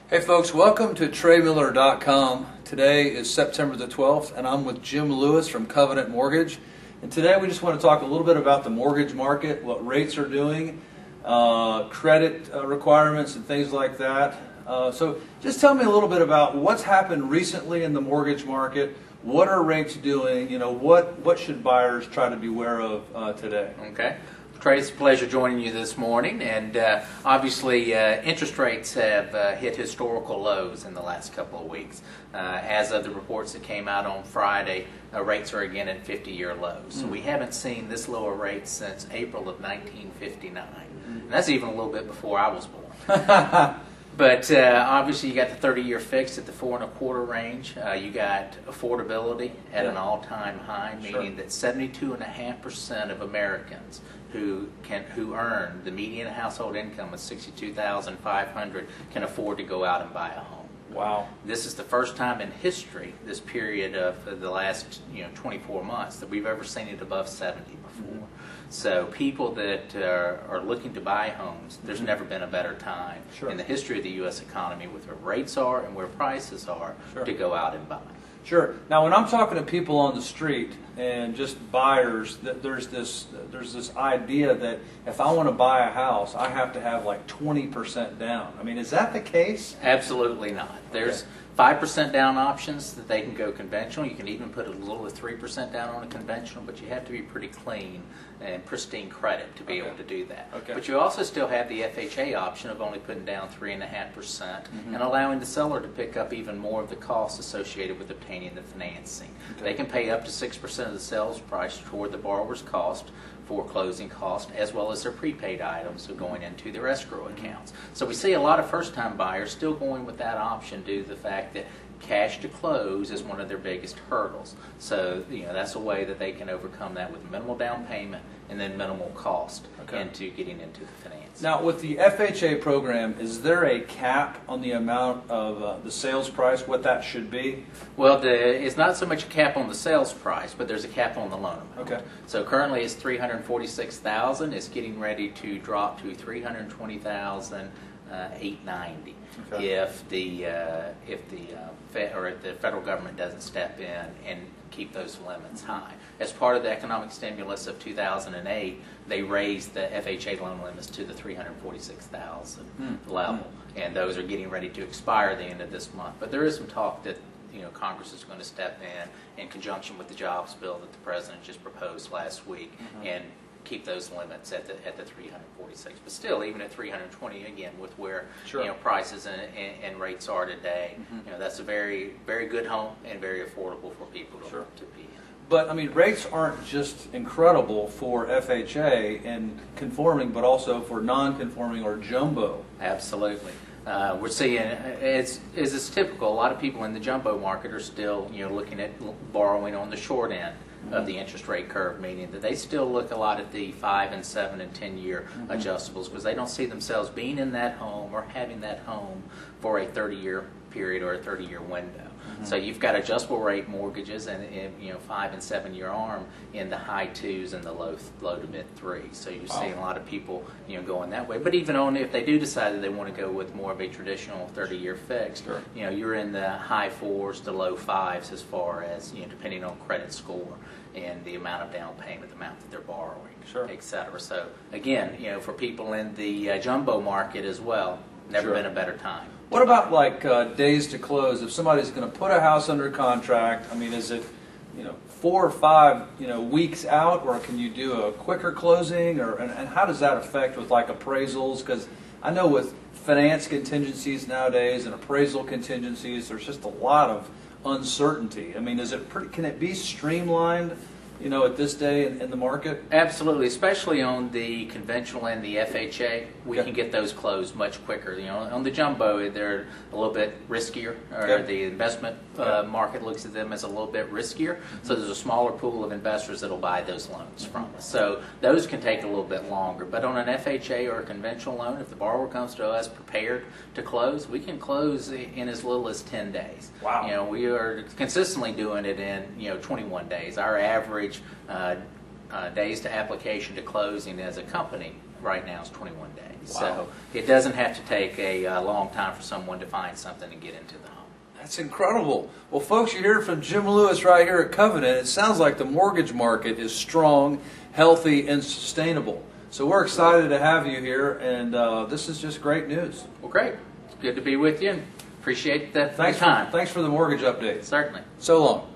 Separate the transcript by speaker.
Speaker 1: Hey folks, welcome to TreyMiller.com. Today is September the 12th and I'm with Jim Lewis from Covenant Mortgage. And today we just want to talk a little bit about the mortgage market, what rates are doing, credit requirements and things like that. So just tell me a little bit about what's happened recently in the mortgage market. What are rates doing? You know, what should buyers try to beware of today?
Speaker 2: Okay. Trey, it's a pleasure joining you this morning, and obviously interest rates have hit historical lows in the last couple of weeks. As of the reports that came out on Friday, rates are again at 50-year lows. So we haven't seen this lower rate since April of 1959. And that's even a little bit before I was born. But obviously you got the 30-year fixed at the 4.25 range. You got affordability at an all-time high, meaning that 72.5% of Americans who earn the median household income of $62,500 can afford to go out and buy a home.
Speaker 1: Wow.
Speaker 2: This is the first time in history, this period of the last 24 months, that we've ever seen it above 70 before. So people that are looking to buy homes, there's never been a better time in the history of the U.S. economy with where rates are and where prices are to go out and buy.
Speaker 1: Sure. Now, when I'm talking to people on the street and just buyers, there's this idea that if I want to buy a house, I have to have like 20% down. I mean, is that the case?
Speaker 2: Absolutely not. There's 5% down options that they can go conventional. You can even put a little of 3% down on a conventional, but you have to be pretty clean and pristine credit to be able to do that. But you also still have the FHA option of only putting down 3.5% and allowing the seller to pick up even more of the costs associated with obtaining the financing. They can pay up to 6% of the sales price toward the borrower's cost for closing costs, as well as their prepaid items going into their escrow accounts. So we see a lot of first-time buyers still going with that option due to the fact that cash to close is one of their biggest hurdles. So that's a way that they can overcome that with minimal down payment and then minimal cost into getting into the finance.
Speaker 1: Now, with the FHA program, is there a cap on the amount of the sales price, what that should be?
Speaker 2: Well, it's not so much a cap on the sales price, but there's a cap on the loan amount. So currently it's $346,000. It's getting ready to drop to $320,890 if the federal government doesn't step in and keep those limits high. As part of the economic stimulus of 2008, they raised the FHA loan limits to the $346,000 level, and those are getting ready to expire at the end of this month. But there is some talk that Congress is going to step in conjunction with the jobs bill that the president just proposed last week, and keep those limits at the 346. But still, even at 320, again, with where prices and rates are today, that's a very, very good home and very affordable for people to be in.
Speaker 1: But I mean, rates aren't just incredible for FHA and conforming, but also for non-conforming or jumbo.
Speaker 2: Absolutely. We're seeing, it's typical, a lot of people in the jumbo market are still looking at borrowing on the short end of the interest rate curve, meaning that they still look a lot at the 5 and 7 and 10-year adjustables because they don't see themselves being in that home or having that home for a 30-year period or a 30-year window. So you've got adjustable rate mortgages and 5 and 7-year ARM in the high 2s and the low to mid 3s. So you're seeing a lot of people going that way. But even if they do decide that they want to go with more of a traditional 30-year fixed, you're in the high 4s to low 5s as far as depending on credit score and the amount of down payment, the amount that they're borrowing, etc. So again, for people in the jumbo market as well, never been a better time.
Speaker 1: What about like days to close? If somebody's going to put a house under contract, I mean, is it 4 or 5 weeks out, or can you do a quicker closing, and how does that affect with like appraisals? Because I know with finance contingencies nowadays and appraisal contingencies, there's just a lot of uncertainty. I mean, can it be streamlined? At this day in the market?
Speaker 2: Absolutely, especially on the conventional and the FHA, we can get those closed much quicker. On the jumbo, they're a little bit riskier, or the investment market looks at them as a little bit riskier. So there's a smaller pool of investors that'll buy those loans from us. So those can take a little bit longer. But on an FHA or a conventional loan, if the borrower comes to us prepared to close, we can close in as little as 10 days.
Speaker 1: Wow.
Speaker 2: We are consistently doing it in 21 days. Our average days to application to closing as a company right now is 21 days.
Speaker 1: Wow.
Speaker 2: So it doesn't have to take a long time for someone to find something and get into the home.
Speaker 1: That's incredible. Well, folks, you hear it from Jim Lewis right here at Covenant. It sounds like the mortgage market is strong, healthy, and sustainable. So we're excited to have you here, and this is just great news.
Speaker 2: Well, great. It's good to be with you, and appreciate the time.
Speaker 1: Thanks for the mortgage update.
Speaker 2: Certainly.
Speaker 1: So long.